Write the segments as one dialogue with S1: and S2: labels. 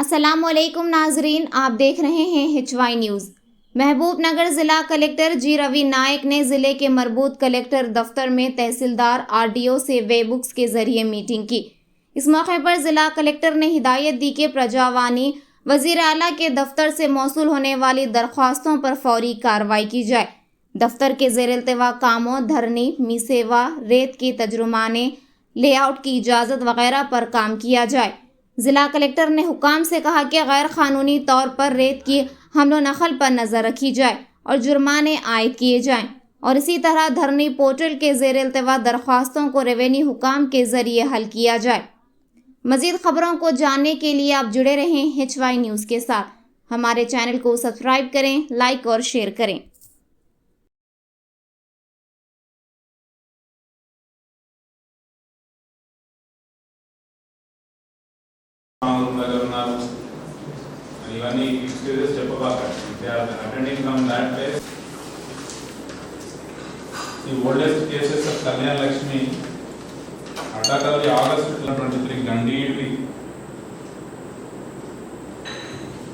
S1: अस्सलामुअलैकुम नाजरीन, आप देख रहे हैं HY न्यूज़। महबूब नगर ज़िला कलेक्टर जी रवि नायक ने ज़िले के मरबूत कलेक्टर दफ्तर में तहसीलदार RDO से वेबुक्स के ज़रिए मीटिंग की। इस मौके पर ज़िला कलेक्टर ने हिदायत दी कि प्रजावानी वज़ीर आला के दफ्तर से मौसूल होने वाली दरख्वास्तों पर फौरी कार्रवाई की जाए। दफ्तर के ज़ेर-इल्तिवा कामों, धरनी, मीसेवा, रेत की तर्जुमाने, लेआउट की इजाज़त वगैरह पर काम किया जाए। ज़िला कलेक्टर ने हुकाम से कहा कि गैर क़ानूनी तौर पर रेत की हमलो नखल पर नज़र रखी जाए और जुर्माने आयद किए जाएं और इसी तरह धरनी पोर्टल के ज़ेर-इल्तिवा दरख्वास्तों को रेवेन्यू हुकाम के ज़रिए हल किया जाए। मज़ीद ख़बरों को जानने के लिए आप जुड़े रहें HY न्यूज़ के साथ। हमारे चैनल को सब्सक्राइब करें, लाइक और शेयर करें।
S2: ఇవన్నీ ఎక్స్క్యూజెస్ చెప్పబాకండి. They are attending from that place. The oldest cases of Kalyana Lakshmi అటాకల్ ఆగస్ట్ 23 గండీడ్వి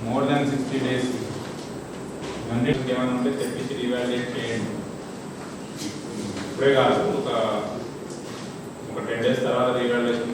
S2: మోర్ దాన్ 60 డేస్ గండీడ్ ఏమైనా ఉంటే తెప్పించి రివాల్యుయేట్ చేయండి. ఇప్పుడే కాదు, ఒక 10 డేస్ తర్వాత రివాల్యుయేషన్